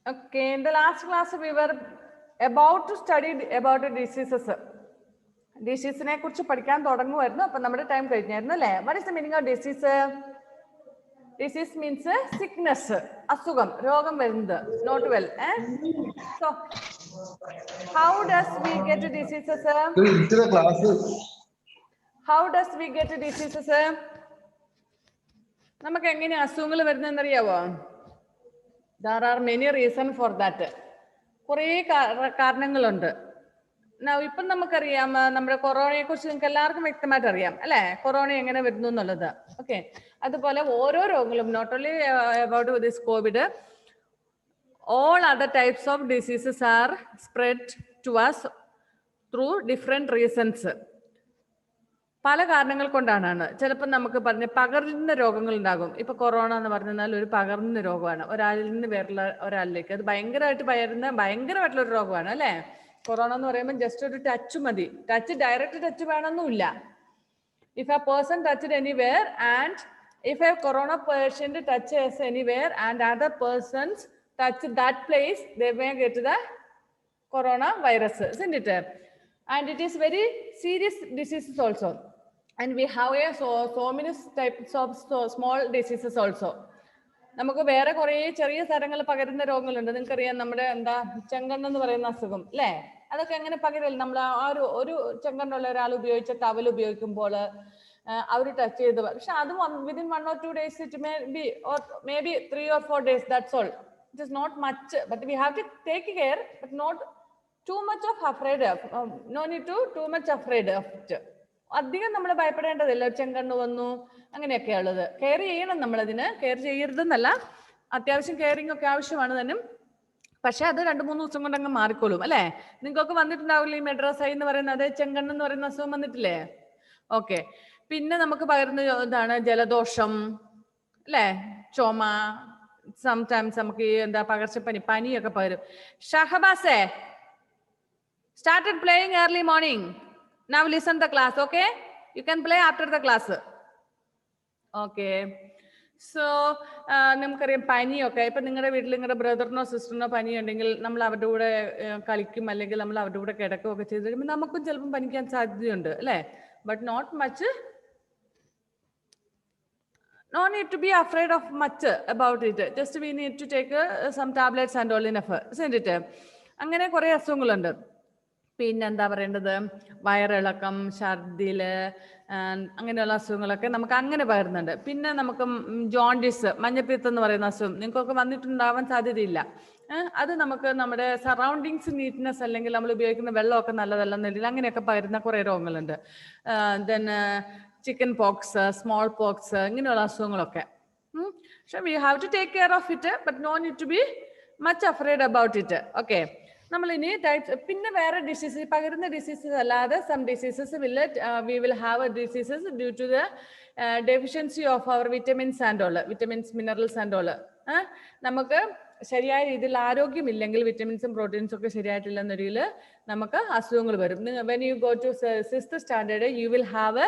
Okay, in the last class we were about to study about diseases. ഡിസീസിനെ കുറിച്ച് പഠിക്കാൻ തുടങ്ങുമായിരുന്നു. അപ്പം നമ്മുടെ ടൈം കഴിഞ്ഞായിരുന്നു അല്ലേ? What is the meaning of disease? Disease means sickness, അസുഖം, രോഗം വരുന്നത്, not well. So how does we get diseases? How does we get diseases? നമുക്ക് എങ്ങനെ അസുഖങ്ങൾ വരുന്നതെന്നറിയാവോ? There are many reason for that. കുറേ കാരണങ്ങളുണ്ട്. ഇപ്പം നമുക്കറിയാം, നമ്മുടെ കൊറോണയെ കുറിച്ച് നിങ്ങൾക്ക് എല്ലാവർക്കും വ്യക്തമായിട്ട് അറിയാം അല്ലെ, കൊറോണ എങ്ങനെ വരുന്നു എന്നുള്ളത്. ഓക്കെ, അതുപോലെ ഓരോ രോഗങ്ങളും, not only about this Covid, all other types of diseases are spread to us through different reasons. പല കാരണങ്ങൾ കൊണ്ടാണ്. ചിലപ്പോൾ നമുക്ക് പറഞ്ഞ പകരുന്ന രോഗങ്ങൾ ഉണ്ടാകും. ഇപ്പൊ കൊറോണ എന്ന് പറഞ്ഞാൽ ഒരു പകർന്ന രോഗമാണ്, ഒരാളിൽ നിന്ന് വേറുള്ള ഒരാളിലേക്ക്. അത് ഭയങ്കരമായിട്ട് ഭയങ്കരമായിട്ടുള്ള ഒരു രോഗമാണ് അല്ലെ. കൊറോണ എന്ന് പറയുമ്പോൾ ജസ്റ്റ് ഒരു ടച്ച് മതി. ടച്ച്, ഡയറക്റ്റ് ടച്ച് വേണമെന്നില്ല. If a person touched anywhere and if a corona patient touches anywhere and other persons touch that place, they may get the corona virus, isn't it? And it is very serious diseases also. And we have so many types of small diseases also. നമുക്ക് വേറെ കുറേ ചെറിയ സ്ഥലങ്ങൾ പകരുന്ന രോഗങ്ങളുണ്ട്. നിങ്ങൾക്കറിയാം, നമ്മുടെ ചെങ്കണ്ണെന്ന് പറയുന്ന അസുഖം അല്ലേ? അതൊക്കെ എങ്ങനെ പകരില്ല? നമ്മൾ ഒരു ചെങ്കണ്ണുള്ള ഒരാൾ ഉപയോഗിച്ച ടവൽ ഉപയോഗിക്കുമ്പോൾ അവർ ടച്ച് ചെയ്ത്, പക്ഷെ അത് within 1 or 2 days, it may be 3 or 4 days, that's all. It is not much, but we have to take care, but not too much of afraid of, no need to too much afraid of it. അധികം നമ്മൾ ഭയപ്പെടേണ്ടതില്ല. ചെങ്കണ്ണ് വന്നു അങ്ങനെയൊക്കെ ഉള്ളത് care ചെയ്യണം. നമ്മളതിന് care ചെയ്യരുതെന്നല്ല, അത്യാവശ്യം caring ഒക്കെ ആവശ്യമാണ് തന്നെ. പക്ഷെ അത് 2-3 ദിവസം കൊണ്ട് അങ്ങ് മാറിക്കോളും അല്ലേ? നിങ്ങൾക്കൊക്കെ വന്നിട്ടുണ്ടാവില്ല ഈ മെഡ്രാസൈ എന്ന് പറയുന്നത്, ചെങ്കണ്ണ് എന്ന് പറയുന്ന അസുഖം വന്നിട്ടില്ലേ? ഓക്കെ. പിന്നെ നമുക്ക് പകരുന്ന ഇതാണ് ജലദോഷം അല്ലേ, ചുമ, സംടൈംസ് നമുക്ക് ഈ പനിയൊക്കെ പകരും. ഷഹബാസേ, started playing early morning. Now listen the class, okay? You can play after the class. Okay. So നമുക്കറിയാം പനിയൊക്കെ. ഇപ്പം നിങ്ങളുടെ വീട്ടിൽ നിങ്ങളുടെ ബ്രദറിനോ സിസ്റ്ററിനോ പനി ഉണ്ടെങ്കിൽ നമ്മൾ അവരുടെ കൂടെ കളിക്കും, അല്ലെങ്കിൽ നമ്മൾ അവരുടെ കൂടെ കിടക്കുകയൊക്കെ ചെയ്ത് കഴിയുമ്പോൾ നമുക്കും ചിലപ്പം പനിക്കാൻ സാധ്യതയുണ്ട് അല്ലേ? But not much, no need to be afraid of much about it. Just we need to take some tablets and all enough, isn't it? അങ്ങനെ കുറേ അസുഖങ്ങളുണ്ട്. പിന്നെന്താ പറയേണ്ടത്, വയറിളക്കം, ഛർദില്, അങ്ങനെയുള്ള അസുഖങ്ങളൊക്കെ നമുക്ക് അങ്ങനെ പകരുന്നുണ്ട്. പിന്നെ നമുക്ക് ജോണ്ടിസ്, മഞ്ഞപ്പിത്തം എന്ന് പറയുന്ന അസുഖം നിങ്ങൾക്കൊക്കെ വന്നിട്ടുണ്ടാവാൻ സാധ്യതയില്ല. അത് നമുക്ക് നമ്മുടെ സറൗണ്ടിങ്സ് നീറ്റ്നെസ്, അല്ലെങ്കിൽ നമ്മൾ ഉപയോഗിക്കുന്ന വെള്ളമൊക്കെ നല്ലതല്ലെന്നില്ല, അങ്ങനെയൊക്കെ പകരുന്ന കുറേ രോഗങ്ങളുണ്ട്. Then chicken pox, small pox, ഇങ്ങനെയുള്ള അസുഖങ്ങളൊക്കെ. പക്ഷെ we have to take care of it, but no need to be much afraid about it. Okay. നമ്മളിനി ടൈപ്സ്, പിന്നെ വേറെ ഡിസീസ്, പകരുന്ന ഡിസീസസ് അല്ലാതെ some diseases we will have diseases due to the deficiency of our vitamins and all, vitamins, minerals and all. നമുക്ക് ശരിയായ രീതിയിൽ ആരോഗ്യമില്ലെങ്കിൽ, വിറ്റമിൻസും പ്രോട്ടീൻസും ഒക്കെ ശരിയായിട്ടില്ലെന്നൊരിക്കൽ നമുക്ക് അസുഖങ്ങൾ വരും. When you go to 6th standard, you will have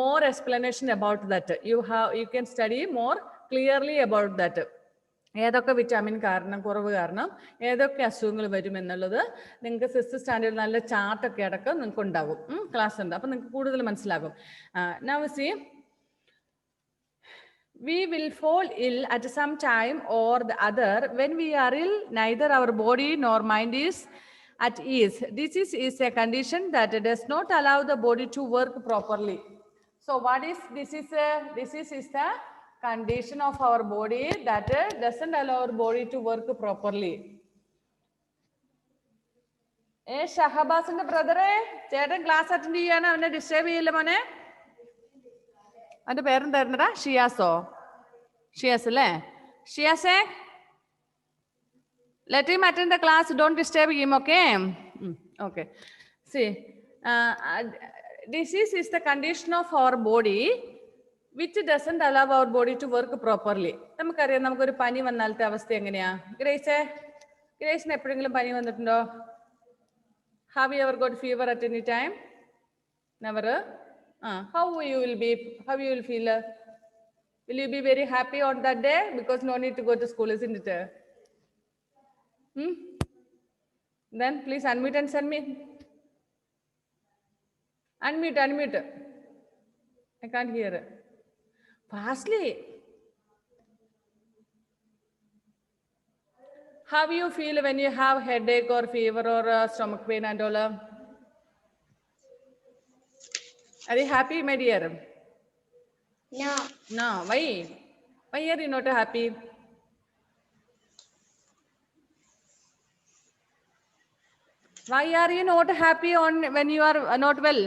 more explanation about that. You can study more clearly about that. ഏതൊക്കെ vitamin കാരണം, കുറവ് കാരണം ഏതൊക്കെ അസുഖങ്ങൾ വരും എന്നുള്ളത് നിങ്ങൾക്ക് 6th standard നല്ല ചാർട്ടൊക്കെ അടക്കം നിങ്ങൾക്ക് ഉണ്ടാകും, ക്ലാസ് ഉണ്ട്. അപ്പം നിങ്ങൾക്ക് കൂടുതൽ മനസ്സിലാകും. Now see, we will fall ill at some time or the other. When we are ill, neither our body nor mind is at ease. Disease is a condition that does not allow the body to work properly. So what is disease? Disease is the condition of our body that doesn't allow our body to work properly. ഷഹബാസിന്റെ ബ്രദറെ, ചേട്ടൻ class attend ചെയ്യാണ്, അവനെ disturb ചെയ്യില്ല മോനെ. അവന്റെ പേരെന്തായിരുന്നടാ? ഷിയാസോ? ഷിയാസ് അല്ലേ? ഷിയാസേ, let him attend the class, don't disturb him, okay? Okay. See, disease is the condition of our body which doesn't allow our body to work properly. നമുക്കറിയാം, നമുക്കൊരു പനി വന്നാലത്തെ അവസ്ഥ എങ്ങനെയാ? ഗ്രേസിന് എപ്പോഴെങ്കിലും പനി വന്നിട്ടുണ്ടോ? Have you ever got fever at any time? Never. How you will feel? Will you be very happy on that day? Because no need to go to school, isn't it? Then please unmute and send me. Unmute. I can't hear it. Fastly. How you feel when you have headache or fever or stomach pain and all? Are you happy, my dear? No. No. Why? Why are you not happy? Why are you not happy when you are not well?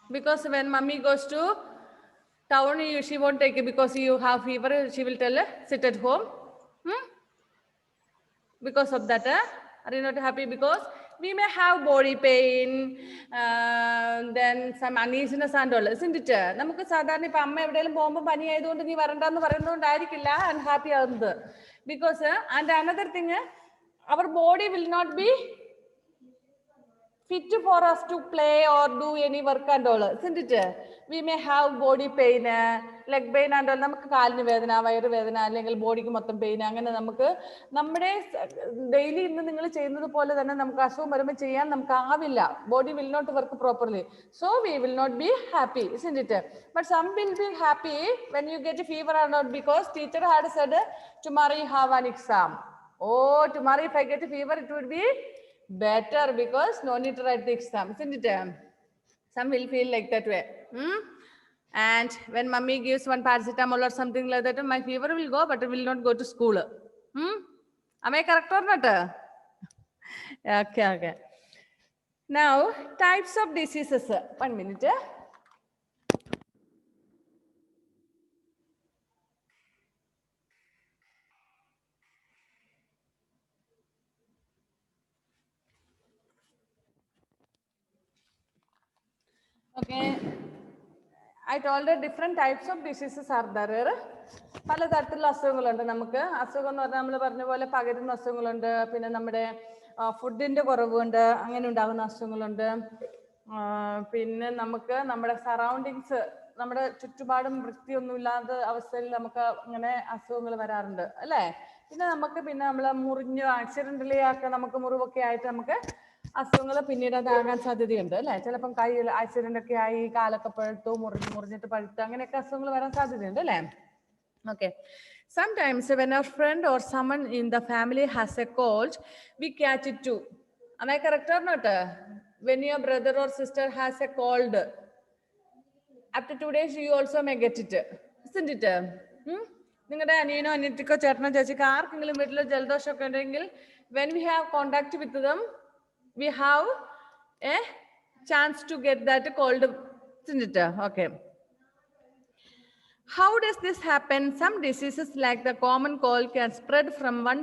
Because when mommy goes to town, she won't take it because you have fever. She will tell her, sit at home. Because of that, are you not happy? Because we may have body pain, then some uneasiness and all, isn't it? നമുക്ക് സാധാരണ ഇപ്പം അമ്മ എവിടെയെങ്കിലും പോകുമ്പോൾ പനി ആയതുകൊണ്ട് നീ വരണ്ടെന്ന് പറയുന്നതുകൊണ്ടായിരിക്കില്ല unhappy ആവുന്നത്. Because and another thing, our body will not be fit for us to play or do any work and all, isn't it? We may have body pain, leg pain and all. നമുക്ക് കാലിന് വേദന, വയറ് വേദന, അല്ലെങ്കിൽ ബോഡിക്ക് മൊത്തം pain, അങ്ങനെ നമുക്ക് നമ്മുടെ ഡെയിലി ഇന്ന് നിങ്ങൾ ചെയ്യുന്നത് പോലെ തന്നെ നമുക്ക് അസുഖം വരുമ്പോൾ ചെയ്യാൻ നമുക്ക് ആവില്ല. Body will not work properly. So we will not be happy, isn't it? But some will be happy when you get a fever or not, because teacher had said tomorrow you have an exam. Oh, tomorrow if I get a fever, it would be better because no need to write the exam, isn't it? Some will feel like that way. And when mummy gives one paracetamol or something like that, my fever will go, but I will not go to school. Am I correct or not? Okay. Now, types of diseases. 1 minute. Okay, I told you different types of diseases are there. പലതരത്തിലുള്ള അസുഖങ്ങളുണ്ട്. നമുക്ക് അസുഖം എന്ന് പറഞ്ഞാൽ നമ്മൾ പറഞ്ഞ പോലെ പകരുന്ന അസുഖങ്ങളുണ്ട്, പിന്നെ നമ്മുടെ ഫുഡിന്റെ കുറവുണ്ട്, അങ്ങനെ ഉണ്ടാകുന്ന അസുഖങ്ങളുണ്ട്. പിന്നെ നമുക്ക് നമ്മുടെ സറൗണ്ടിങ്സ്, നമ്മുടെ ചുറ്റുപാടും വൃത്തിയൊന്നുമില്ലാത്ത അവസ്ഥയിൽ നമുക്ക് അങ്ങനെ അസുഖങ്ങൾ വരാറുണ്ട്, അല്ലേ? പിന്നെ നമ്മൾ മുറിഞ്ഞ് ആക്സിഡന്റലി ഒക്കെ നമുക്ക് മുറിവൊക്കെ ആയിട്ട് നമുക്ക് അസുഖങ്ങൾ പിന്നീട് അതാകാൻ സാധ്യതയുണ്ട്, അല്ലേ? ചിലപ്പം കയ്യിൽ ആക്സിഡന്റ് ഒക്കെ ആയി കാലൊക്കെ പഴുത്തു, മുറിഞ്ഞിട്ട് പഴുത്തു, അങ്ങനെയൊക്കെ അസുഖങ്ങൾ വരാൻ സാധ്യതയുണ്ട്, അല്ലേ? Okay. Sometimes when a friend or someone in the family has a cold, we catch it too. Am I correct or not? When your brother or sister has a cold, after 2 days you also may get it, isn't it? നിങ്ങളുടെ അനിയനോ അനിയത്തിക്കോ ചേട്ടനോ ചേച്ചിക്കോ ആർക്കെങ്കിലും വീട്ടിൽ ജലദോഷമൊക്കെ ഉണ്ടെങ്കിൽ, when we have contact with them, we have a chance to get that cold, isn't it? Okay. How does this happen? Some diseases like the common cold can spread from one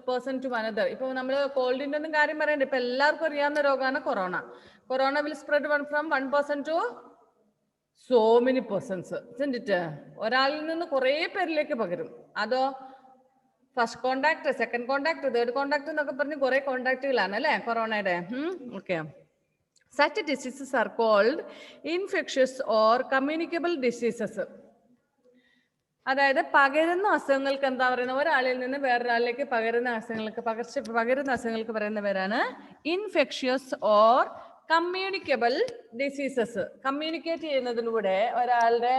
person to another. ഇപ്പോൾ നമ്മൾ കോൾഡിൻ്റെ ഒന്നും കാര്യം പറയണ്ട, ഇപ്പൊ എല്ലാവർക്കും അറിയാവുന്ന രോഗമാണ് corona. Corona will spread from one person to so many persons, isn't it? ഒരാളിൽ നിന്ന് കുറേ പേരിലേക്ക് പകരും. അതോ first contact, second contact, third contact എന്നൊക്കെ പറഞ്ഞ് കുറെ കോണ്ടാക്റ്റുകളാണ്, അല്ലേ, കൊറോണയുടെ? Okay. Such diseases are called infectious or communicable diseases. അതായത് പകരുന്ന അസുഖങ്ങൾക്ക് എന്താ പറയുന്നത്, ഒരാളിൽ നിന്ന് വേറൊരാളിലേക്ക് പകരുന്ന അസുഖങ്ങൾക്ക് പറയുന്ന പേരാണ് infectious or communicable diseases. Communicate ചെയ്യുന്നതിലൂടെ ഒരാളുടെ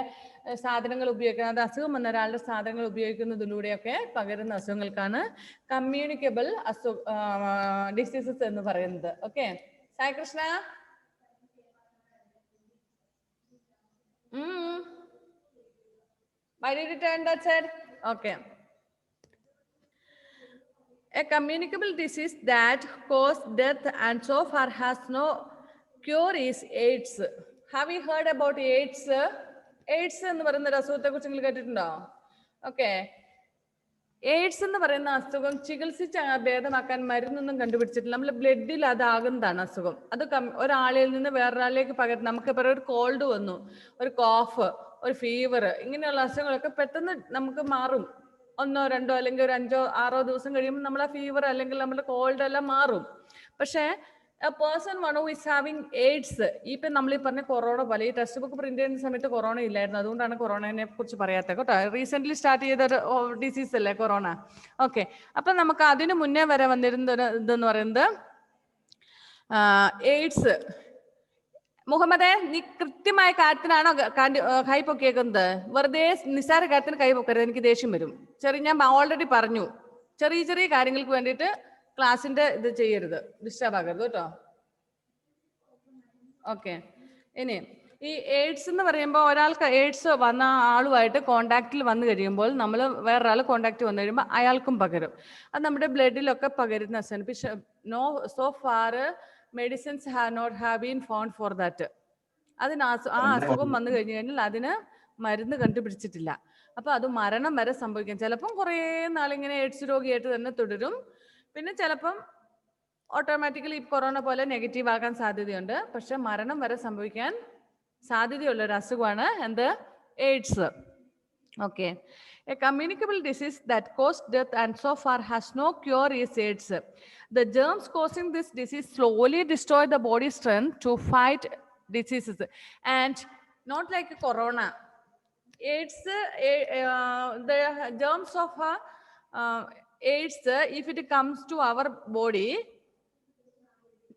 സാധനങ്ങൾ ഉപയോഗിക്കുന്നത്, അസുഖം വന്ന ഒരാളുടെ സാധനങ്ങൾ ഉപയോഗിക്കുന്നതിലൂടെയൊക്കെ പകരുന്ന അസുഖങ്ങൾക്കാണ് കമ്മ്യൂണിക്കബിൾ ഡിസീസസ് എന്ന് പറയുന്നത്. Okay, Sai Krishna. Why did you turn that side? Okay. A communicable disease that causes death and so far has no cure is AIDS. Have you heard about AIDS? AIDS എന്ന് പറയുന്ന അസുഖത്തെ കുറിച്ച് നിങ്ങൾ കേട്ടിട്ടുണ്ടോ? ഓക്കെ. എയ്ഡ്സ് എന്ന് പറയുന്ന അസുഖം ചികിത്സിച്ച് ഭേദമാക്കാൻ മരുന്നൊന്നും കണ്ടുപിടിച്ചിട്ടില്ല. നമ്മൾ ബ്ലഡിൽ അതാകുന്നതാണ് അസുഖം. അത് ഒരാളിൽ നിന്ന് വേറൊരാളിലേക്ക് പകരും. നമുക്കിപ്പോൾ ഒരു കോൾഡ് വന്നു, ഒരു കോഫ്, ഒരു ഫീവർ, ഇങ്ങനെയുള്ള അസുഖങ്ങളൊക്കെ പെട്ടെന്ന് നമുക്ക് മാറും. 1 or 2 അല്ലെങ്കിൽ ഒരു 5 or 6 ദിവസം കഴിയുമ്പോൾ നമ്മൾ ആ ഫീവർ അല്ലെങ്കിൽ നമ്മുടെ കോൾഡ് എല്ലാം മാറും. പക്ഷേ A person one who is having AIDS. ഇപ്പം നമ്മൾ ഈ പറഞ്ഞ കൊറോണ പോലെ ഈ ടെക്സ്റ്റ് ബുക്ക് പ്രിന്റ് ചെയ്യുന്ന സമയത്ത് കൊറോണ ഇല്ലായിരുന്നു, അതുകൊണ്ടാണ് കൊറോണയെ കുറിച്ച് പറയാത്തത് കേട്ടോ. റീസെന്റ് സ്റ്റാർട്ട് ചെയ്ത ഒരു ഡിസീസ് അല്ലേ കൊറോണ. ഓക്കെ, അപ്പം നമുക്ക് അതിന് മുന്നേ വരെ വന്നിരുന്ന ഒരു ഇതെന്ന് പറയുന്നത് എയ്ഡ്സ്. മുഹമ്മദേ, നീ കൃത്യമായ കാര്യത്തിനാണോ കൈ പൊക്കിയേക്കുന്നത്? വെറുതെ നിസ്സാര കാര്യത്തിന് കൈ പൊക്കരുത്, എനിക്ക് ദേഷ്യം വരും. ഞാൻ ഓൾറെഡി പറഞ്ഞു, ചെറിയ ചെറിയ കാര്യങ്ങൾക്ക് വേണ്ടിയിട്ട് ക്ലാസ്സിന്റെ ഇത് ചെയ്യരുത്, ഡിസ്റ്റർബ് ആകരുത് കേട്ടോ. ഓക്കെ, ഇനി ഈ എയ്ഡ്സ് എന്ന് പറയുമ്പോൾ ഒരാൾക്ക് എയ്ഡ്സ് വന്ന ആളുമായിട്ട് കോണ്ടാക്റ്റിൽ വന്നു കഴിയുമ്പോൾ നമ്മൾ വേറൊരാൾ കോണ്ടാക്ട് വന്നു കഴിയുമ്പോൾ അയാൾക്കും പകരും. അത് നമ്മുടെ ബ്ലഡിലൊക്കെ പകരുന്ന പക്ഷെ no so far medicines have been found for that. അതിന് ആ അസുഖം വന്നു കഴിഞ്ഞു കഴിഞ്ഞാൽ അതിന് മരുന്ന് കണ്ടുപിടിച്ചിട്ടില്ല. അപ്പൊ അത് മരണം വരെ സംഭവിക്കാം. ചിലപ്പം കുറേ നാളിങ്ങനെ എയ്ഡ്സ് രോഗിയായിട്ട് തന്നെ തുടരും, പിന്നെ ചിലപ്പം ഓട്ടോമാറ്റിക്കലി കൊറോണ പോലെ നെഗറ്റീവ് ആകാൻ സാധ്യതയുണ്ട്. പക്ഷെ മരണം വരെ സംഭവിക്കാൻ സാധ്യതയുള്ള ഒരു അസുഖമാണ് എന്ത്? AIDS. Okay, a communicable disease that causes death and so far has no cure is AIDS. The germs causing this disease slowly destroy the body's strength to fight diseases, and not like corona. AIDS, the germs of AIDS, if it comes to our body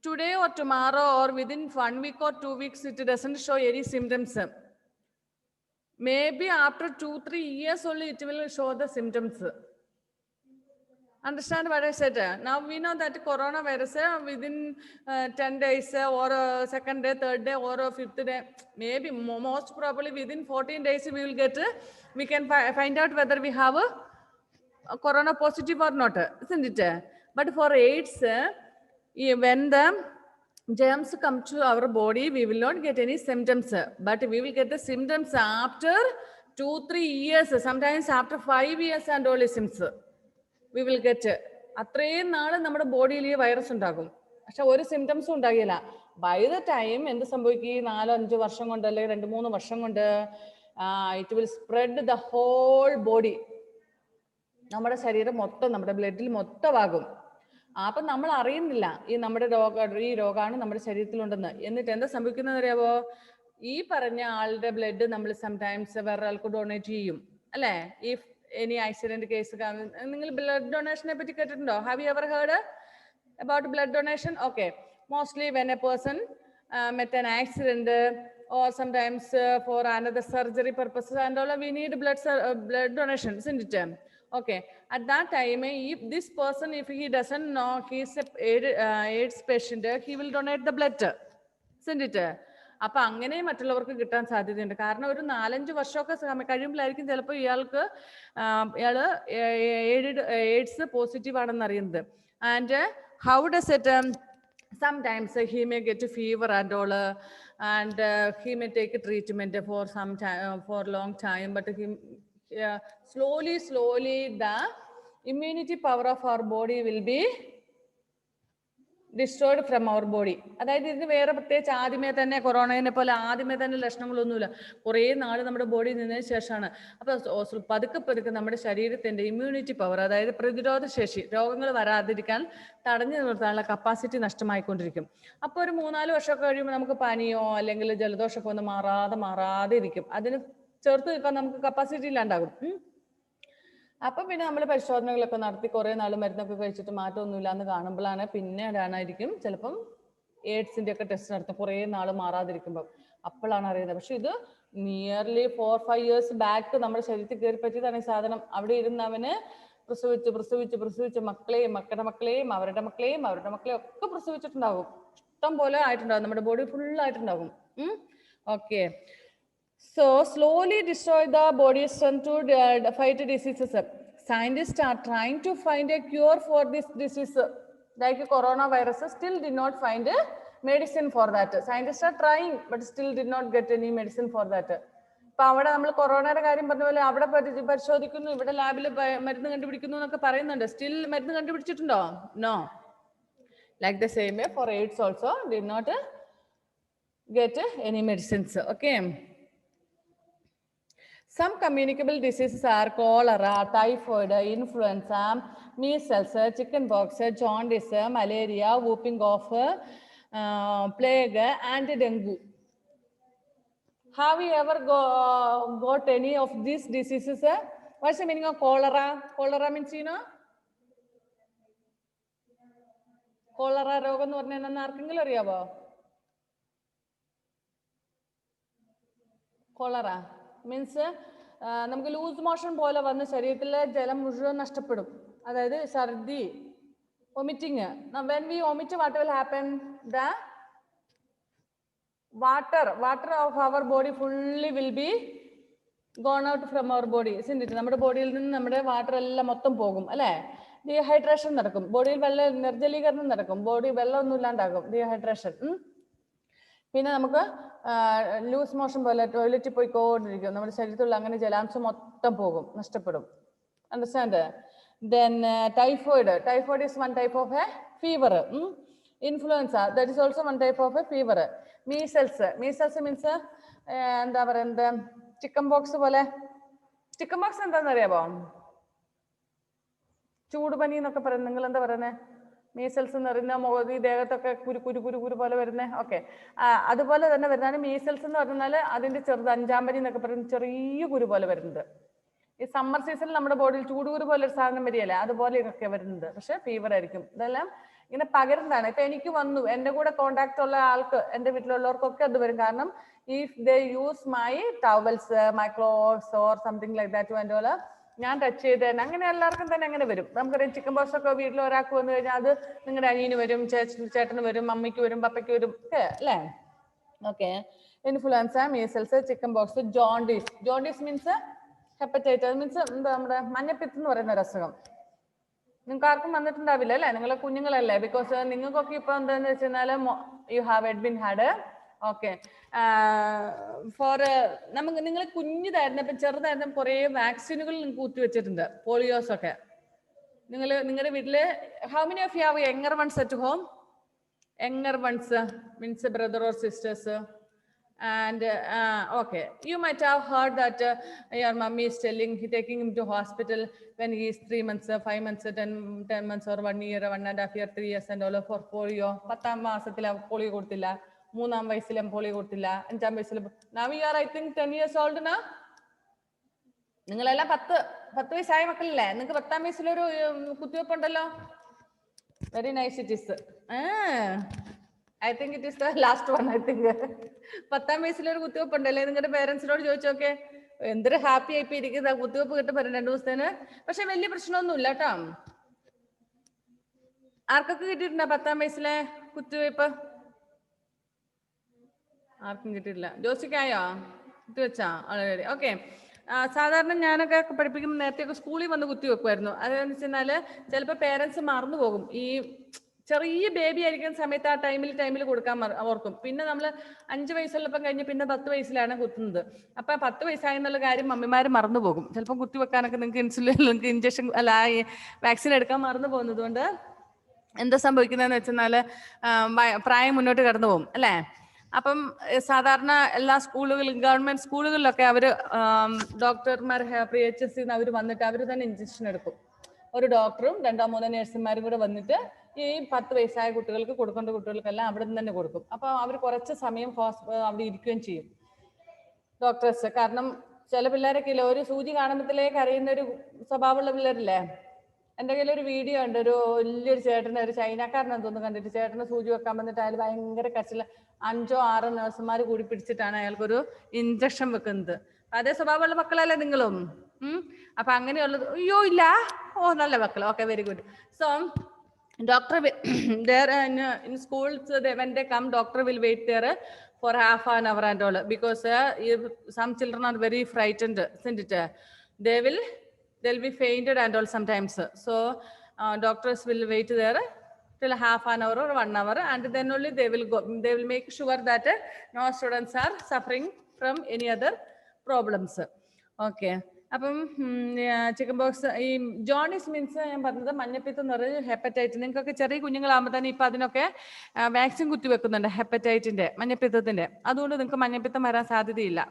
today or tomorrow or within 1 week or 2 weeks, it doesn't show any symptoms. Maybe after 2-3 years only it will show the symptoms. Understand what I said? Now we know that coronavirus within 10 days or second day, third day or fifth day, maybe most probably within 14 days we can find out whether we have a corona positive or not, isn't it? But for AIDS, when the germs come to our body, we will not get any symptoms, but we will get the symptoms after 2-3 years, sometimes after 5 years and only symptoms we will get. അത്രയും നാള് നമ്മുടെ ബോഡിയിൽ ഈ virus ഉണ്ടാകും, പക്ഷെ ഒരു സിംറ്റംസും ഉണ്ടാകില്ല. By the time എന്ത് സംഭവിക്കും? 4-5 വർഷം കൊണ്ട് അല്ലെങ്കിൽ 2-3 വർഷം കൊണ്ട് it will spread the whole body. നമ്മുടെ ശരീരം മൊത്തം, നമ്മുടെ ബ്ലഡിൽ മൊത്തമാകും. അപ്പൊ നമ്മൾ അറിയുന്നില്ല ഈ രോഗമാണ് നമ്മുടെ ശരീരത്തിലുണ്ടെന്ന്. എന്നിട്ട് എന്താ സംഭവിക്കുന്നത് അറിയാവോ? ഈ പറഞ്ഞ ആളുടെ ബ്ലഡ് നമ്മൾ സംടൈംസ് വേറെ ആൾക്ക് ഡൊണേറ്റ് ചെയ്യും, അല്ലേ? ഇഫ് എനി ആക്സിഡന്റ് കേസ്, നിങ്ങൾ ബ്ലഡ് ഡൊണേഷനെ പറ്റി കേട്ടിട്ടുണ്ടോ? Have you ever heard about blood donation? Okay, mostly when A person met an accident or sometimes for another surgery purposes and all, we need blood donation, isn't it? Okay, at that time, if this person, if he doesn't know he is a AIDS patient, he will donate the blood, isn't it? അപ്പൊ അങ്ങനെ മറ്റുള്ളവർക്ക് കിട്ടാൻ സാധ്യതയുണ്ട്. കാരണം ഒരു 4-5 വർഷമൊക്കെ കഴിയുമ്പോഴായിരിക്കും ചിലപ്പോൾ ഇയാള് എയ്ഡ്സ് പോസിറ്റീവ് ആണെന്ന് അറിയുന്നത്. And how does it? Sometimes he may get a fever and all, and he may take a treatment for some time, for long time, but slowly the immunity power of our body will be destroyed from our body. അതായത് ഇതിന് വേറെ പ്രത്യേകിച്ച് ആദ്യമേ തന്നെ കൊറോണയെ പോലെ ആദ്യമേ തന്നെ ലക്ഷണങ്ങളൊന്നുമില്ല, കുറേ നാൾ നമ്മുടെ ബോഡി നിന്നതിന് ശേഷമാണ്. അപ്പൊ പതുക്കെ നമ്മുടെ ശരീരത്തിന്റെ ഇമ്മ്യൂണിറ്റി പവർ, അതായത് പ്രതിരോധ ശേഷി, രോഗങ്ങൾ വരാതിരിക്കാൻ തടഞ്ഞു നിർത്താനുള്ള കപ്പാസിറ്റി നഷ്ടമായിക്കൊണ്ടിരിക്കും. അപ്പോൾ ഒരു 3-4 വർഷമൊക്കെ കഴിയുമ്പോൾ നമുക്ക് പനിയോ അല്ലെങ്കിൽ ജലദോഷമൊക്കെ ഒന്ന് മാറാതെ ഇരിക്കും. അതിന് ചേർത്ത് നിൽക്കാൻ നമുക്ക് കപ്പാസിറ്റി ഇല്ലാണ്ടാകും. അപ്പൊ പിന്നെ നമ്മൾ പരിശോധനകളൊക്കെ നടത്തി കുറെ നാൾ മരുന്നൊക്കെ കഴിച്ചിട്ട് മാറ്റമൊന്നുമില്ല എന്ന് കാണുമ്പോഴാണ് പിന്നീടായിരിക്കും ചിലപ്പം എയ്ഡ്സിന്റെ ഒക്കെ ടെസ്റ്റ് നടത്തും, കുറെ നാൾ മാറാതിരിക്കുമ്പോൾ. അപ്പോഴാണ് അറിയുന്നത്. പക്ഷെ ഇത് നിയർലി 4-5 years ബാക്ക് നമ്മുടെ ശരീരത്തിൽ കയറി പറ്റിയതാണ് ഈ സാധനം. അവിടെ ഇരുന്ന് അവന് പ്രസവിച്ച് മക്കളെയും മക്കളുടെ മക്കളെയും അവരുടെ മക്കളെയും ഒക്കെ പ്രസവിച്ചിട്ടുണ്ടാകും. ഇഷ്ടം പോലെ ആയിട്ടുണ്ടാകും, നമ്മുടെ ബോഡി ഫുൾ ആയിട്ടുണ്ടാകും. Okay, so slowly destroy the body's strength to fight diseases. Scientists are trying to find a cure for this disease, like coronavirus. Still did not find a medicine for that. Scientists are trying but still did not get any medicine for that. ഇപ്പൊ അവിടെ നമ്മൾ കൊറോണയുടെ കാര്യം പറഞ്ഞ പോലെ അവിടെ പരിശോധിക്കുന്നു, ഇവിടെ ലാബിൽ മരുന്ന് കണ്ടുപിടിക്കുന്നു എന്നൊക്കെ പറയുന്നുണ്ട്. സ്റ്റിൽ മരുന്ന് കണ്ടുപിടിച്ചിട്ടുണ്ടോ? No. Like the same way for AIDS also did not get any medicines. Okay, some communicable diseases are cholera, typhoid, influenza, measles, chickenpox, jaundice, malaria, whooping cough, plague and dengue. Have you ever got any of these diseases? What's the meaning of cholera? Cholera means, you know? Cholera രോഗം എന്ന് പറഞ്ഞാൽ എന്നാ ആർക്കെങ്കിലും അറിയാവോ? Cholera means നമുക്ക് loose motion പോലെ വന്ന് ശരീരത്തിലെ ജലം മുഴുവൻ നഷ്ടപ്പെടും. അതായത് ഛർദി, vomiting. When we vomit what will happen? The water of our body fully will be gone out from our body. നമ്മുടെ ബോഡിയിൽ നിന്ന് നമ്മുടെ വാട്ടർ എല്ലാം മൊത്തം പോകും അല്ലേ? ഡീഹൈഡ്രേഷൻ നടക്കും, ബോഡിയിൽ നിർജ്ജലീകരണം നടക്കും, ബോഡി വെള്ളമൊന്നും ഇല്ലാണ്ടാകും, ഡീഹൈഡ്രേഷൻ. പിന്നെ നമുക്ക് ലൂസ് മോഷൻ പോലെ ടോയ്ലറ്റിൽ പോയിക്കൊണ്ടിരിക്കും, നമ്മുടെ ശരീരത്തിലുള്ള അങ്ങനെ ജലാംശം മൊത്തം പോകും, നഷ്ടപ്പെടും. Understand? Then typhoid is one type of A fever. Influenza, that is also one type of A fever. Measles means എന്താ പറയുന്നത്, ചിക്കൻ ബോക്സ് പോലെ. ചിക്കൻ ബോക്സ് എന്താണെന്ന് അറിയാമോ? ചൂടുപനി എന്നൊക്കെ പറയുന്നത്. നിങ്ങൾ എന്താ പറയുന്നത്? മീസൽസ് എന്ന് പറയുന്ന ഈ ദേഹത്തൊക്കെ കുരു പോലെ വരുന്നേ. ഓക്കെ, അതുപോലെ തന്നെ വരുന്നതാണ് മീസൽസ് എന്ന് പറഞ്ഞാൽ അതിന്റെ ചെറുത് അഞ്ചാമ്പനി എന്നൊക്കെ പറയുന്നത് ചെറിയ കുരു പോലെ വരുന്നത്. ഈ സമ്മർ സീസണിൽ നമ്മുടെ ബോഡിയിൽ ചൂടുകുരു പോലെ ഒരു സാധനം വരികയല്ലേ, അതുപോലെ ഇതൊക്കെ വരുന്നത്. പക്ഷെ ഫീവർ ആയിരിക്കും. ഇതെല്ലാം ഇങ്ങനെ പകരുന്നതാണ്. ഇപ്പൊ എനിക്ക് വന്നു, എന്റെ കൂടെ കോണ്ടാക്ട് ഉള്ള ആൾക്ക്, എന്റെ വീട്ടിലുള്ളവർക്കൊക്കെ അത് വരും. കാരണം if they use my towels, my clothes or something like that and all, ഞാൻ ടച്ച് ചെയ്ത് തന്നെ അങ്ങനെ എല്ലാവർക്കും തന്നെ അങ്ങനെ വരും. നമുക്കറിയാം ചിക്കൻ ബോക്സ് ഒക്കെ വീട്ടിൽ ഒരാൾക്ക് വന്നു കഴിഞ്ഞാൽ അത് നിങ്ങളുടെ അനിയന് വരും, ചേട്ടന് വരും, മമ്മിക്ക് വരും, പപ്പയ്ക്ക് വരും ഒക്കെ അല്ലേ? Okay, influenza, measles, chicken box, jaundice means hepatitis means എന്താ, നമ്മുടെ മഞ്ഞപ്പിത്തം എന്ന് പറയുന്ന ഒരു അസുഖം. നിങ്ങൾക്ക് ആർക്കും വന്നിട്ടുണ്ടാവില്ല അല്ലേ? നിങ്ങളെ കുഞ്ഞുങ്ങളല്ലേ? ബിക്കോസ് നിങ്ങൾക്കൊക്കെ ഇപ്പൊ എന്താന്ന് വെച്ച് കഴിഞ്ഞാൽ you have been had. Okay, for നമുക്ക് നിങ്ങൾ കുഞ്ഞിതായിരുന്നപ്പോൾ ചെറുതായിരുന്നപ്പോൾ കുറേ വാക്സിനുകൾ നിങ്ങൾക്ക് കുത്തിവെച്ചിട്ടുണ്ട്, പോളിയോസ് ഒക്കെ. നിങ്ങളുടെ വീട്ടില് how many of you have younger ones at home? Younger ones means brother or sisters. And okay, you might have heard that your mummy is taking him to hospital when he is 3 months, 5 months, 10 months or 1 year, 1.5 year, 3 years and all for polio. 10ാം മാസത്തിൽ polio കൊടുത്തില്ല, 3ാം വയസ്സിലും polio കൊടുത്തില്ല, 5ാം വയസ്സിലും. Now you are I think 10 years old now. നിങ്ങളെല്ലാം 10 വയസ്സായ മക്കളല്ലേ? നിങ്ങൾക്ക് 10ാം വയസ്സിലൊരു കുത്തിവെപ്പുണ്ടല്ലോ. Very nice it is. I think it is the last one. I think 10ാം വയസ്സിലൊരു കുത്തിവെപ്പ് ഉണ്ടല്ലേ? നിങ്ങളുടെ പേരൻസിനോട് ചോദിച്ചോക്കെ, എന്തൊരു ഹാപ്പി ആയിപ്പോ ഇരിക്കുന്ന കുത്തിവെപ്പ് കിട്ടും 2 ദിവസത്തിന്. പക്ഷെ വലിയ പ്രശ്നമൊന്നുമില്ല കേട്ടോ. ആർക്കൊക്കെ കിട്ടിയിട്ടുണ്ടോ 10ാം വയസ്സിലെ കുത്തിവെപ്പ്? ആർക്കും കിട്ടിയിട്ടില്ല. ജോസിക്കായോ കുത്തിവെച്ചാ? ഓൾറെഡി. ഓക്കെ, സാധാരണ ഞാനൊക്കെ പഠിപ്പിക്കുമ്പോൾ നേരത്തെയൊക്കെ സ്കൂളിൽ വന്ന് കുത്തിവെക്കുമായിരുന്നു. അതെന്ന് വെച്ച് കഴിഞ്ഞാല് ചിലപ്പോൾ പേരൻസ് മറന്നു പോകും. ഈ ചെറിയ ബേബി ആയിരിക്കുന്ന സമയത്ത് ആ ടൈമിൽ കൊടുക്കാൻ ഓർക്കും. പിന്നെ നമ്മൾ 5 വയസ്സുള്ളപ്പം കഴിഞ്ഞ് പിന്നെ 10 വയസ്സിലാണ് കുത്തുന്നത്. അപ്പൊ 10 വയസ്സായെന്നുള്ള കാര്യം മമ്മിമാർ മറന്നു പോകും. ചിലപ്പോൾ കുത്തിവെക്കാനൊക്കെ നിങ്ങൾക്ക് ഇഞ്ചക്ഷൻ അല്ല വാക്സിൻ എടുക്കാൻ മറന്നു പോകുന്നത് കൊണ്ട് എന്താ സംഭവിക്കുന്നതെന്ന് വെച്ചാൽ പ്രായം മുന്നോട്ട് കടന്നു പോകും അല്ലേ? അപ്പം സാധാരണ എല്ലാ സ്കൂളുകളിലും, ഗവൺമെന്റ് സ്കൂളുകളിലൊക്കെ അവർ ഡോക്ടർമാർ PHS അവർ വന്നിട്ട് അവർ തന്നെ ഇഞ്ചക്ഷൻ എടുക്കും. ഒരു ഡോക്ടറും 2-3 നഴ്സുമാരും കൂടെ വന്നിട്ട് ഈ 10 വയസ്സായ കുട്ടികൾക്ക് കൊടുക്കേണ്ട കുട്ടികൾക്കെല്ലാം അവിടെ നിന്ന് തന്നെ കൊടുക്കും. അപ്പൊ അവർ കുറച്ച് സമയം അവിടെ ഇരിക്കുകയും ചെയ്യും ഡോക്ടേഴ്സ്. കാരണം ചില പിള്ളേരൊക്കെ ഇല്ല, ഒരു സൂചി കാണുമ്പോഴത്തേക്ക് അറിയുന്ന ഒരു സ്വഭാവമുള്ള പിള്ളേരില്ലേ? എൻ്റെ കയ്യിൽ ഒരു വീഡിയോ ഉണ്ട്, ഒരു വലിയൊരു ചേട്ടന്, ഒരു ചൈനക്കാരനെ തോന്നുന്നു കണ്ടിട്ട്, ചേട്ടന് സൂചി വെക്കാൻ വന്നിട്ട് അയാൾ ഭയങ്കര കരച്ചില്, 5-6 നഴ്സുമാർ കൂടി പിടിച്ചിട്ടാണ് അയാൾക്കൊരു ഇഞ്ചക്ഷൻ വെക്കുന്നത്. അതേ സ്വഭാവമുള്ള മക്കളല്ലേ നിങ്ങളും? അപ്പൊ അങ്ങനെയുള്ളത് അയ്യോ ഇല്ല. ഓ, നല്ല മക്കൾ. Okay, very good. So doctor there in schools when they come, doctor will wait there for half an hour and all, because some children are very frightened, isn't it? They'll be fainted and all sometimes. So doctors will wait there till half an hour or 1 hour, and then only they will go. They will make sure that no students are suffering from any other problems. Okay. അപ്പം chicken box, ഈ jaundice means ഞാൻ പറഞ്ഞത് മഞ്ഞപ്പിത്തം എന്ന് പറയുന്നത് hepatitis. നിങ്ങൾക്കൊക്കെ ചെറിയ കുഞ്ഞുങ്ങളാകുമ്പോൾ തന്നെ ഇപ്പം അതിനൊക്കെ വാക്സിൻ കുത്തിവെക്കുന്നുണ്ട്, ഹെപ്പറ്റൈറ്റിന്റെ, മഞ്ഞപ്പിത്തത്തിന്റെ. അതുകൊണ്ട് നിങ്ങൾക്ക് മഞ്ഞപ്പിത്തം വരാൻ സാധ്യതയില്ല.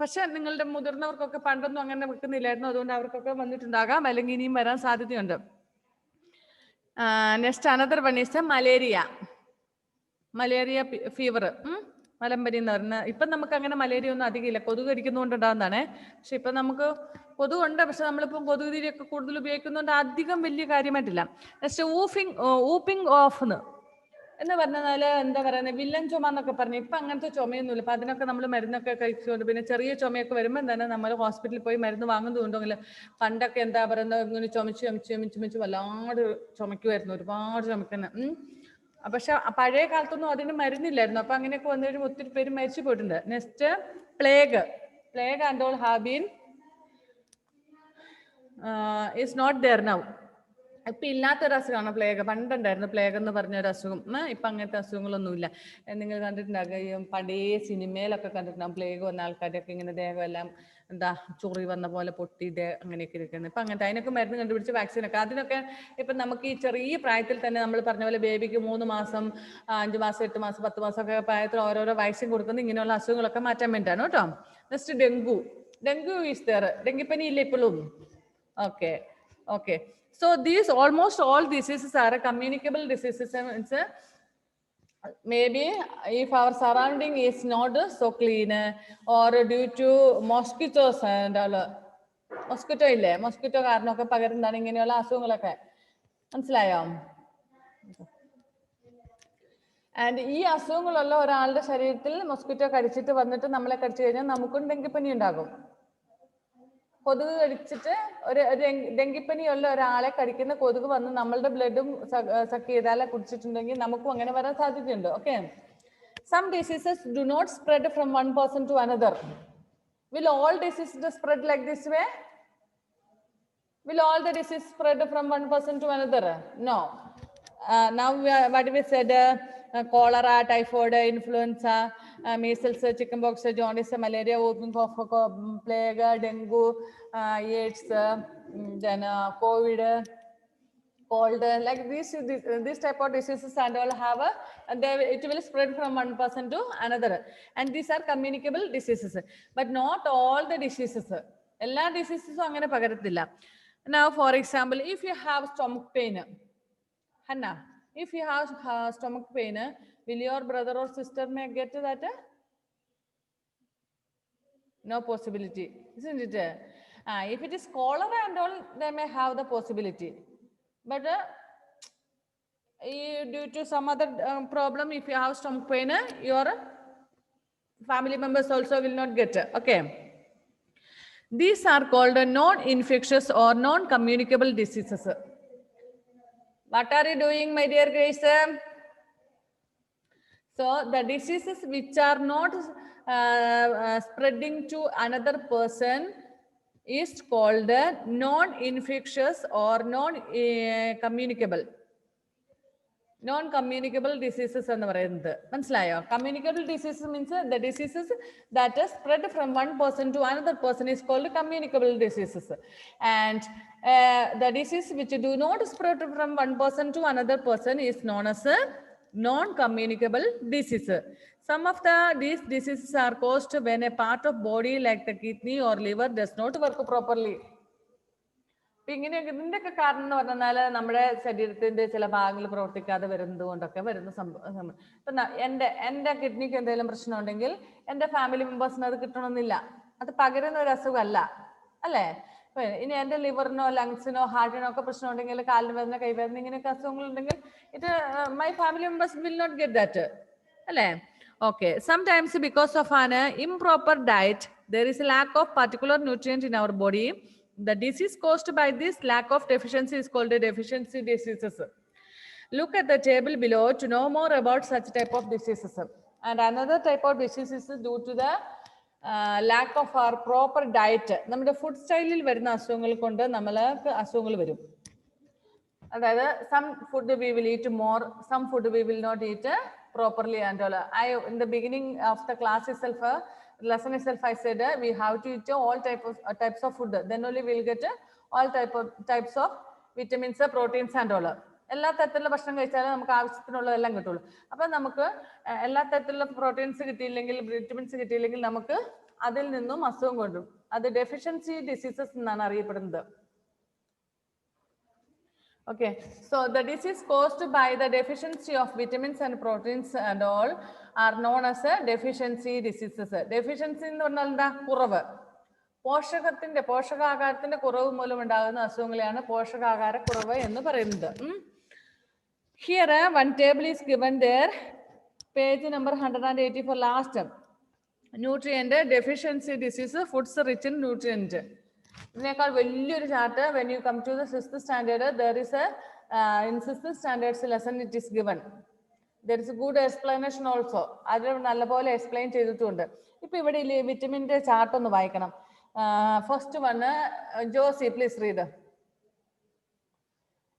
പക്ഷെ നിങ്ങളുടെ മുതിർന്നവർക്കൊക്കെ പണ്ടൊന്നും അങ്ങനെ വെക്കുന്നില്ലായിരുന്നു, അതുകൊണ്ട് അവർക്കൊക്കെ വന്നിട്ടുണ്ടാകാം, അല്ലെങ്കിൽ ഇനിയും വരാൻ സാധ്യതയുണ്ട്. Next another one is malaria. Malaria fever, മലമ്പനി എന്ന് പറഞ്ഞാൽ ഇപ്പം നമുക്ക് അങ്ങനെ മലേറിയ ഒന്നും അധികം ഇല്ല, കൊതുക് കടിക്കുന്നതുകൊണ്ട് ഉണ്ടാകുന്നതാണേ. പക്ഷെ ഇപ്പം നമുക്ക് കൊതുകുണ്ട്, പക്ഷെ നമ്മളിപ്പം കൊതുക് തിരിയൊക്കെ കൂടുതൽ ഉപയോഗിക്കുന്നതുകൊണ്ട് അധികം വലിയ കാര്യമായിട്ടില്ല. നെക്സ്റ്റ് ഊപ്പിംഗ് ഓഫ് എന്ന് പറഞ്ഞാൽ എന്താ പറയുന്നത്, വില്ലൻ ചുമ എന്നൊക്കെ പറഞ്ഞു. ഇപ്പം അങ്ങനത്തെ ചുമയൊന്നുമില്ല. അപ്പം അതിനൊക്കെ നമ്മൾ മരുന്നൊക്കെ കഴിച്ചുകൊണ്ട്, പിന്നെ ചെറിയ ചുമയൊക്കെ വരുമ്പോൾ തന്നെ നമ്മൾ ഹോസ്പിറ്റലിൽ പോയി മരുന്ന് വാങ്ങുന്നുണ്ടെങ്കിൽ, പണ്ടൊക്കെ എന്താ പറയുന്നത്, ഇങ്ങനെ ചുമച്ച് വല്ലാണ്ട് ചുമക്കുമായിരുന്നു, ഒരുപാട് ചുമക്കുന്ന. പക്ഷെ പഴയ കാലത്തൊന്നും അതിന് മരുന്നില്ലായിരുന്നു. അപ്പൊ അങ്ങനെയൊക്കെ വന്നു കഴിയുമ്പോൾ ഒത്തിരി പേര് മരിച്ചു പോയിട്ടുണ്ട്. Next plague and all have been is not there now. ഇപ്പൊ ഇല്ലാത്തൊരു അസുഖമാണ് പ്ലേഗ്. പണ്ടുണ്ടായിരുന്നു പ്ലേഗ് എന്ന് പറഞ്ഞൊരു അസുഖം. ഇപ്പൊ അങ്ങനത്തെ അസുഖങ്ങളൊന്നുമില്ല. നിങ്ങൾ കണ്ടിട്ടുണ്ടാകും, പഴയ സിനിമയിലൊക്കെ കണ്ടിട്ടുണ്ടാകും, പ്ലേഗ് വന്ന ആൾക്കാരൊക്കെ ഇങ്ങനെ ദേഹം എല്ലാം എന്താ ചൊറി വന്ന പോലെ പൊട്ടി അങ്ങനെയൊക്കെ ഇരിക്കുന്നത്. ഇപ്പൊ അങ്ങനത്തെ അതിനൊക്കെ മരുന്ന് കണ്ടുപിടിച്ച് വാക്സിനൊക്കെ, അതിനൊക്കെ ഇപ്പൊ നമുക്ക് ഈ ചെറിയ പ്രായത്തിൽ തന്നെ നമ്മൾ പറഞ്ഞ പോലെ ബേബിക്ക് 3 മാസം 5 മാസം 8 മാസം 10 മാസം ഒക്കെ പ്രായത്തിൽ ഓരോരോ വാക്സിൻ കൊടുക്കുന്നത് ഇങ്ങനെയുള്ള അസുഖങ്ങളൊക്കെ മാറ്റാൻ വേണ്ടിയിട്ടാണ് കേട്ടോ. Next dengue is there. ഡെങ്കിപ്പനി ഇല്ല ഇപ്പോഴും. Okay. So almost all diseases are communicable diseases. Maybe if our surrounding is not so clean or due to mosquitoes and all. Mosquito കാരണമൊക്കെ പകരുന്നതാണ് ഇങ്ങനെയുള്ള അസുഖങ്ങളൊക്കെ. മനസ്സിലായോ? ആൻഡ് ഈ അസുഖങ്ങളുള്ള ഒരാളുടെ ശരീരത്തിൽ മൊസ്കിറ്റോ കടിച്ചിട്ട് വന്നിട്ട് നമ്മളെ കടിച്ചു കഴിഞ്ഞാൽ നമുക്കും ഡെങ്കിപ്പനി ഉണ്ടാകും. കൊതുക് കടിച്ചിട്ട് ഒരു ഡെങ്കിപ്പനിയുള്ള ഒരാളെ കടിക്കുന്ന കൊതുക് വന്ന് നമ്മളുടെ ബ്ലഡും സക്ക് ചെയ്താലെ കുടിച്ചിട്ടുണ്ടെങ്കിൽ നമുക്കും അങ്ങനെ വരാൻ സാധ്യതയുണ്ട്. Okay. Some diseases do not spread from one person to another. Will all diseases spread like this way? Will all the disease spread from one person to another? No. Now what we said, cholera, typhoid, influenza, measles, chickenpox, jaundice, malaria, whooping cough, plague, dengue, AIDS, then COVID, cold, like this type of diseases and all have it will spread from one person to another, and these are communicable diseases, but not all the diseases. എല്ലാ ഡിസീസസും അങ്ങനെ പകരത്തില്ല. Now, for example, if you have stomach pain, Hannah, if you have stomach pain, will your brother or sister may get that? No possibility, isn't it? If it is cholera and all, they may have the possibility. But due to some other problem, if you have stomach pain, your family members also will not get. Okay. These are called non-infectious or non-communicable diseases. What are you doing, my dear Grace? So the diseases which are not spreading to another person is called non-infectious or non-communicable. Non-communicable diseases എന്ന് പറയുന്നത് മനസ്സിലായോ? Communicable diseases means the diseases that are spread from one person to another person is called communicable diseases, and the disease which do not spread from one person to another person is known as non-communicable disease. Some of these diseases are caused when a part of body like the kidney or liver does not work properly. ഇങ്ങനെയൊക്കെ ഇതിൻ്റെയൊക്കെ കാരണം എന്ന് പറഞ്ഞാൽ നമ്മുടെ ശരീരത്തിന്റെ ചില ഭാഗങ്ങൾ പ്രവർത്തിക്കാതെ വരുന്നത് കൊണ്ടൊക്കെ വരുന്ന സംഭവം. ഇപ്പൊ എൻ്റെ കിഡ്നിക്ക് എന്തെങ്കിലും പ്രശ്നം ഉണ്ടെങ്കിൽ എൻ്റെ ഫാമിലി മെമ്പേഴ്സിന് അത് കിട്ടണമെന്നില്ല. അത് പകരുന്ന ഒരു അസുഖമല്ല, അല്ലേ? ഇനി എൻ്റെ ലിവറിനോ ലങ്സിനോ ഹാർട്ടിനോ ഒക്കെ പ്രശ്നം ഉണ്ടെങ്കിൽ, കാലിന് വേദന, കൈവേദന, ഇങ്ങനെയൊക്കെ അസുഖങ്ങളുണ്ടെങ്കിൽ my family members will not get that, അല്ലേ? Okay. Sometimes because of an improper diet, there is a lack of particular nutrient in our body. The disease caused by this lack of deficiency is called a deficiency diseases. Look at the table below to know more about such type of diseases. And another type of disease is due to the lack of our proper diet. നമ്മുടെ food സ്റ്റൈലിൽ വരുന്ന അസുഖങ്ങൾ കൊണ്ട് നമ്മൾക്ക് അസുഖങ്ങൾ വരും. അതായത് some food we will eat more, some food we will not eat properly and all. In the beginning of the class itself, lesson itself, I said we have to eat all types of food. Then only we will get all types of vitamins, proteins and all. എല്ലാ തരത്തിലുള്ള ഭക്ഷണം കഴിച്ചാലേ നമുക്ക് ആവശ്യത്തിനുള്ളതെല്ലാം കിട്ടുള്ളൂ. അപ്പൊ നമുക്ക് എല്ലാ തരത്തിലുള്ള proteins കിട്ടിയില്ലെങ്കിൽ, വിറ്റമിൻസ് കിട്ടിയില്ലെങ്കിൽ നമുക്ക് അതിൽ നിന്നും അസുഖം കൊണ്ടും. അത് ഡെഫിഷ്യൻസി ഡിസീസസ് എന്നാണ് അറിയപ്പെടുന്നത്. Okay, so the disease caused by the deficiency of vitamins and proteins and all are known as deficiency diseases. Deficiency എന്ന് പറഞ്ഞാൽ എന്താ? കുറവ്. പോഷകാഹാരത്തിന്റെ കുറവ് മൂലം ഉണ്ടാകുന്ന അസുഖങ്ങളെയാണ് പോഷകാഹാരക്കുറവ് എന്ന് പറയുന്നത്. Here one table is given there, page number 184, last. Nutrient deficiency disease, foods rich in nutrient. ഇതിനേക്കാൾ വലിയൊരു chart when you come to the 6th standard, there is a in 6th standards lesson it is given. There is a good explanation also. അത് നല്ലപോലെ explain ചെയ്തിട്ടുണ്ട്. ഇപ്പൊ ഇവിടെ വിറ്റമിന്റെ chart ഒന്ന് വായിക്കണം. First one Josy please read.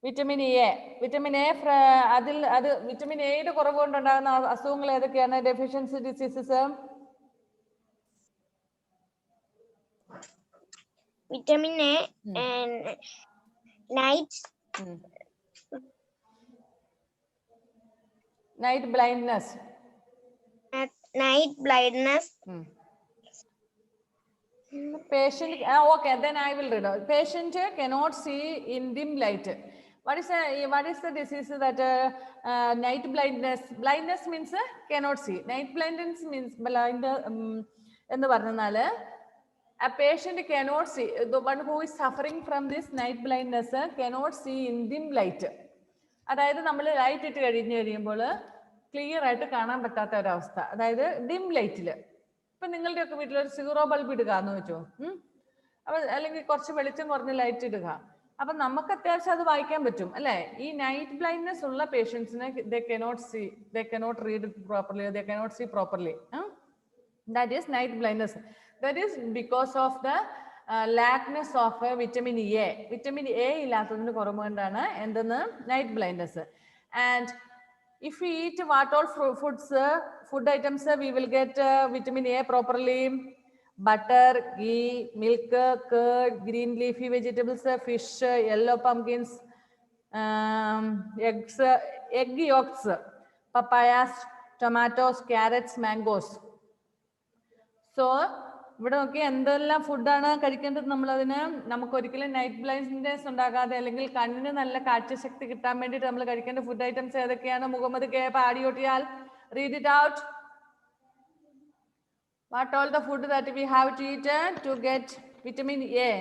Vitamin A. Vitamin A അത് vitamin എയുടെ കുറവ് കൊണ്ടുണ്ടാകുന്ന അസുഖങ്ങൾ ഏതൊക്കെയാണ്? Deficiency diseases. Vitamin A and night blindness. Night blindness. Patient, okay, then I will read out. Patient cannot see in dim light. What is the disease that night blindness? Blindness means cannot see. Night blindness means blind. എന്ന് പറഞ്ഞാല് a patient cannot see. The one who is suffering from this night blindness cannot see in dim light. അതായത് നമ്മൾ light ഇട്ട് കഴിയുമ്പോൾ clear ആയിട്ട് കാണാൻ പറ്റാത്ത ഒരവസ്ഥ. അതായത് ഡിം ലൈറ്റില്. ഇപ്പൊ നിങ്ങളുടെ ഒക്കെ വീട്ടിൽ ഒരു 0 ബൾബ് ഇടുക എന്ന് വെച്ചോ. അപ്പൊ അല്ലെങ്കിൽ കുറച്ച് വെളിച്ചം കുറഞ്ഞ ലൈറ്റ് ഇടുക. അപ്പൊ നമുക്ക് അത്യാവശ്യം അത് വായിക്കാൻ പറ്റും അല്ലെ. ഈ നൈറ്റ് ബ്ലൈൻഡ്നെസ് ഉള്ള പേഷ്യൻസിനെ they cannot see, they cannot read properly, they cannot see properly. That is night blindness. That is because of the lackness of vitamin A. Vitamin A ഇല്ലാത്തതിന്റെ കുറവ് കൊണ്ടാണ് എന്തെന്ന് night blindness. And if we eat what all food items, we will get vitamin A properly. Butter, ghee, milk, curd, green leafy vegetables, fish, yellow pumpkins, eggs, egg yolks, papayas, tomatoes, carrots, mangoes. So ഇവിടെ നോക്കി എന്തെല്ലാം ഫുഡാണ് കഴിക്കേണ്ടത്. നമുക്ക് ഒരിക്കലും night blindness ഉണ്ടാകാതെ അല്ലെങ്കിൽ കണ്ണിന് നല്ല കാഴ്ചശക്തി കിട്ടാൻ വേണ്ടിയിട്ട് നമ്മൾ കഴിക്കേണ്ട ഫുഡ് ഐറ്റംസ് ഏതൊക്കെയാണ്? മുഹമ്മദ് കെ പാടിയോട്ടിയാൽ read it out. What all the food that we have to eat to get vitamin A?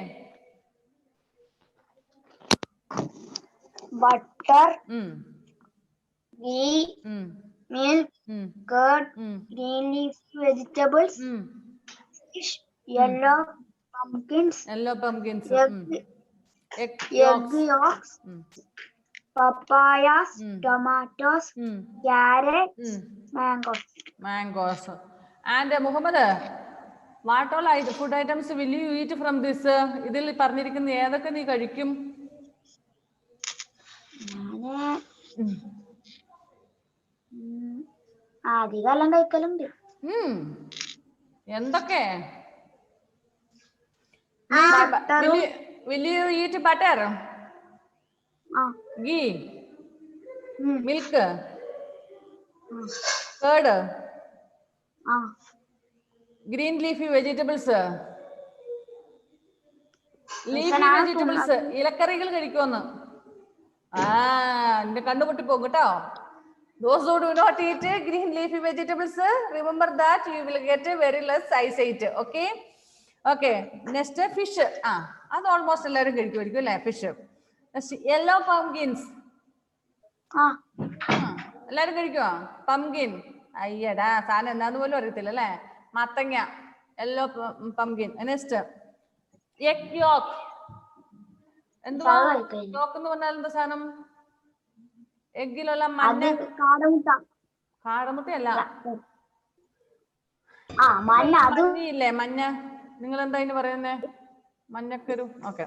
Butter, ghee, milk, curd, green leaf vegetables, fish, yellow pumpkins, egg yolks, papayas, tomatoes, carrots, mangoes. And Muhammad, what all food items will you eat from this? ഇതിൽ പറഞ്ഞിരിക്കുന്ന ഏതൊക്കെ നീ കഴിക്കും? അധികം കഴിക്കലുണ്ട്. എന്തൊക്കെ? Will you eat butter? Ghee, milk, curd, green leafy vegetables, ഇലക്കറികൾ കഴിക്കുമെന്ന്. എന്റെ കണ്ണുപൊട്ടി പോകും കേട്ടോ. Those who do not eat green leafy vegetables, remember that you will get a very less eyesight. Okay. Okay. Next, fish. അത് almost എല്ലാവരും കഴിക്കുമായിരിക്കും അല്ലേ? Fish. Next yellow pumpkins. എല്ലാരും കഴിക്കുമോ? Pumpkin. അയ്യടാ, സാധനം എന്താന്ന് പോലും അറിയത്തില്ല അല്ലേ? മത്തങ്ങ, yellow pumpkin. Next egg yoke. എന്തുവാ യോക്ക് എന്ന് പറഞ്ഞാൽ എന്താ സാധനം? എഗ്ഗിലുള്ള മഞ്ഞ. കാടമുട്ടയല്ല, മഞ്ഞയില്ലേ? മഞ്ഞ. നിങ്ങൾ എന്താ ഇതിന് പറയുന്നേ? മഞ്ഞക്കരു. ഓക്കെ.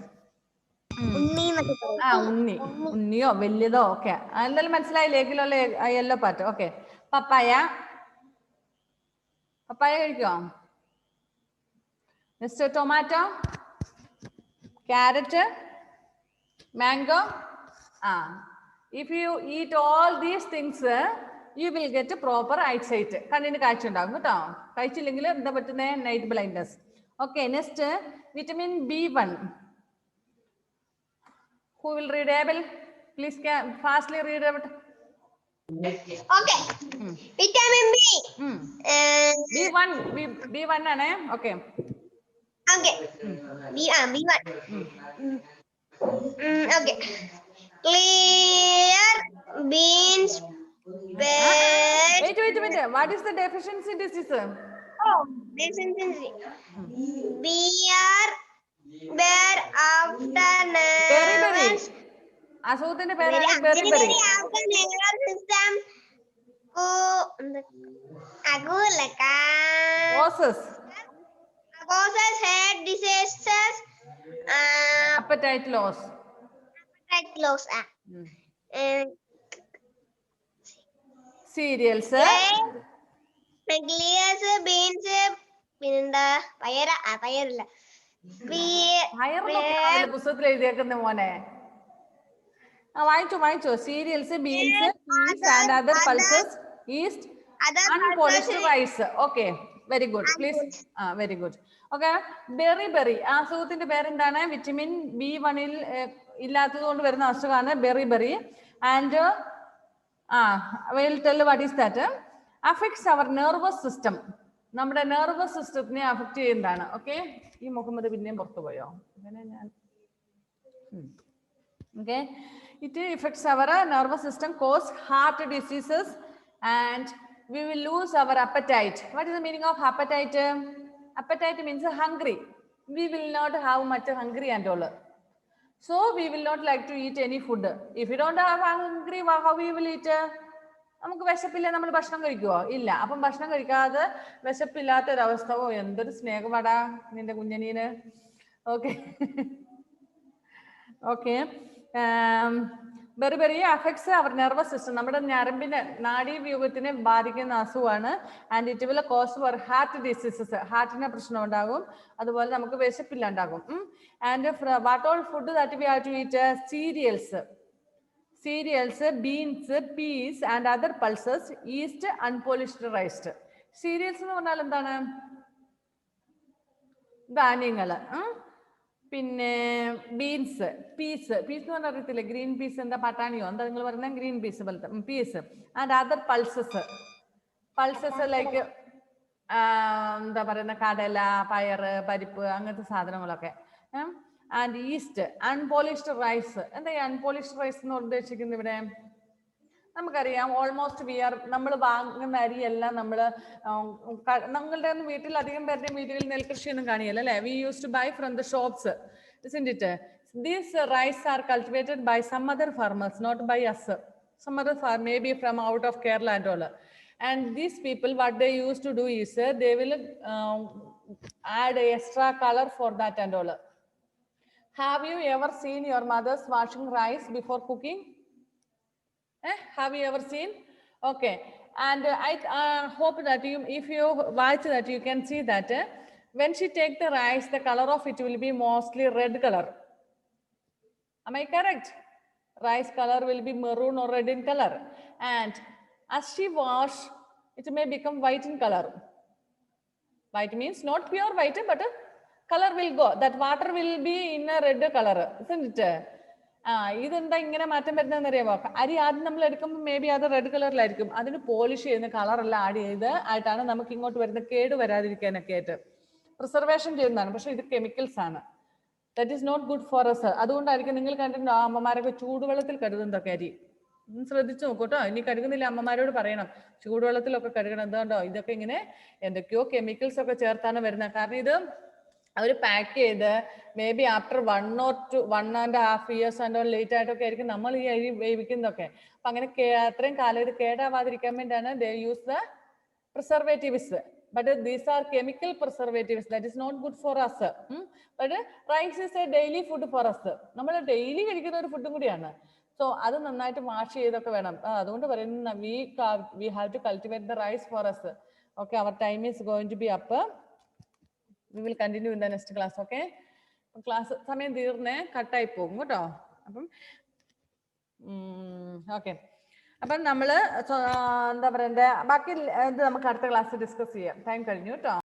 ഉണ്ണി, ഉണ്ണിയോ വലിയതോ ഓക്കെ. എന്തായാലും മനസ്സിലായില്ലേ? എഗ്ഗിലുള്ള yellow part. Okay. Papaya. Papaya കഴിക്കുമോ? Next tomato, carrot, mango. If you eat all these things, you will get a proper eyesight. കണ്ണിന് കാഴ്ച ഉണ്ടാകും കേട്ടോ. കഴിച്ചില്ലെങ്കിൽ എന്താ പറ്റുന്നേ? Night blindness. Okay. Next vitamin B1. Who will read? Abel? Please fastly read out. Okay. Vitamin B. B1, B1 ആണ്. Okay. Okay. B1. Okay. Clear beans. Wait. What is the deficiency disease? Deficiency. Bear after nervous. അസുഖത്തിന്റെ പേരാണ് berry. After nervous system. Causes head diseases. Appetite loss. Cereals. Beans. പയറില്ല. പുസ്തകത്തിൽ എഴുതിയേക്കുന്ന മോനെ. വായിച്ചോ. Cereals, beans, peas and other pulses, yeast, unpolished rice. Okay, very good. Please. Very good. Okay, berry. ആ അസുഖത്തിന്റെ പേരെന്താണ്? Vitamin B1 ഇല്ലാത്തത് കൊണ്ട് വരുന്ന അസുഖമാണ് berry. And we'll tell what is that. Affects our nervous system. നമ്മുടെ നെർവസ് സിസ്റ്റത്തിനെ അഫക്ട് ചെയ്യുന്നതാണ്. Okay, ഈ മുഹമ്മദ് പിന്നെയും പുറത്തു പോയോ? അങ്ങനെ ഞാൻ okay, it affects our nervous system, cause heart diseases, and we will lose our appetite. What is the meaning of appetite? Appetite means hungry. We will not have much hungry and all, so we will not like to eat any food. If you don't have hungry, how we will eat? നമുക്ക് വിശപ്പില്ല, നമ്മൾ ഭക്ഷണം കഴിക്കുവോ? ഇല്ല. അപ്പം ഭക്ഷണം കഴിക്കാതെ വിശപ്പില്ലാത്തൊരവസ്ഥ. എന്തൊരു സ്നേഹമാടാ നിന്റെ കുഞ്ഞനീന്. Okay. Beriberi affects our nervous system. നമ്മുടെ ഞരമ്പിനെ, നാഡീവ്യൂഹത്തിനെ ബാധിക്കുന്ന അസുഖമാണ്. And it will cause for heart diseases. ഹാർട്ടിന് പ്രശ്നം ഉണ്ടാകും. അതുപോലെ നമുക്ക് വിശപ്പില്ലാണ്ടാകും. And what all food that we have to eat? Cereals, beans, peas and other pulses, yeast, unpolished rice. Cereals എന്ന് പറഞ്ഞാൽ എന്താണ്? ധാന്യങ്ങള്. പിന്നെ ബീൻസ്, പീസ് എന്ന് പറഞ്ഞാൽ അറിയത്തില്ലേ? ഗ്രീൻ പീസ്, എന്താ പട്ടാണിയോ എന്താ നിങ്ങൾ പറഞ്ഞ? ഗ്രീൻ പീസ് പോലത്തെ peas. And other pulses like എന്താ പറയുന്ന കടല, പയറ്, പരിപ്പ്, അങ്ങനത്തെ സാധനങ്ങളൊക്കെ. And yeast, unpolished rice. എന്താ ഈ അൺപോളിഷ്ഡ് റൈസ് എന്ന് ഉദ്ദേശിക്കുന്നത് ഇവിടെ? നമുക്കറിയാം, ഓൾമോസ്റ്റ് നമ്മൾ വാങ്ങുന്ന അരിയെല്ലാം നമ്മളുടെ വീട്ടിൽ അധികം പേരുടെ വീടുകളിൽ നെൽകൃഷിയൊന്നും കാണിയല്ല അല്ലേ? We use to bye from the shops, isn't it? These rice are cultivated by some other farmers, not by us. Some other farm, maybe from out of Kerala and all. And these people, what they used to do is they will add extra color for that and all. Have you ever seen your mothers washing rice before cooking? Have you ever seen? Okay, and I hope that if you watch that, you can see that when she take the rice, the color of it will be mostly red color. Am I correct? Rice color will be maroon or red in color, and as she wash, it may become white in color. White means not pure white, but color will go. That water will be in a red color, isn't it? ഇതെന്താ ഇങ്ങനെ മാറ്റം വരുന്നതെന്ന് അറിയാമോ? അരി ആദ്യം നമ്മൾ എടുക്കുമ്പോൾ may be അത് റെഡ് കളറിലായിരിക്കും. അതിന് പോളിഷ് ചെയ്യുന്ന കളറെല്ലാം ആഡ് ആയിട്ടാണ് നമുക്ക് ഇങ്ങോട്ട് വരുന്ന കേട് വരാതിരിക്കാനൊക്കെ ആയിട്ട് പ്രിസർവേഷൻ ചെയ്യുന്നതാണ്. പക്ഷെ ഇത് കെമിക്കൽസ് ആണ്. That is not good for us. അതുകൊണ്ടായിരിക്കും നിങ്ങൾ കണ്ടിട്ടുണ്ടോ അമ്മമാരൊക്കെ ചൂടുവെള്ളത്തിൽ കഴുകുന്നതൊക്കെ അരി. ശ്രദ്ധിച്ചു നോക്കൂട്ടോ. ഇനി കഴുകുന്നില്ല അമ്മമാരോട് പറയണം, ചൂടുവെള്ളത്തിലൊക്കെ കഴുകണം. എന്തുകൊണ്ടോ ഇതൊക്കെ ഇങ്ങനെ എന്തൊക്കെയോ കെമിക്കൽസ് ഒക്കെ ചേർത്താണ് വരുന്നത്. കാരണം ഇത് അവർ പാക്ക് ചെയ്ത് may be after 1.5 years and late ആയിട്ടൊക്കെ ആയിരിക്കും നമ്മൾ ഈ അരി വേവിക്കുന്നതൊക്കെ. അപ്പൊ അങ്ങനെ അത്രയും കാലം ഇത് കേടാവാതിരിക്കാൻ വേണ്ടിയാണ് ദേ use the preservatives. But these are chemical preservatives that is not good for us. But rice is a daily food for us. നമ്മൾ ഡെയിലി കഴിക്കുന്ന ഒരു ഫുഡും കൂടിയാണ്. സോ അത് നന്നായിട്ട് വാഷ് ചെയ്തൊക്കെ വേണം. അതുകൊണ്ട് പറയുന്ന we have to cultivate the rice for us. Okay, our time is going to be up. We will continue in the next class. Okay, class സമയം തീർന്നേ കട്ടായി പോകും കേട്ടോ. അപ്പം ഓക്കെ, അപ്പം നമ്മൾ എന്താ പറയണ്ടേ, ബാക്കി ഇത് നമുക്ക് അടുത്ത ക്ലാസ് ഡിസ്കസ് ചെയ്യാം. ടൈം കഴിഞ്ഞു കേട്ടോ.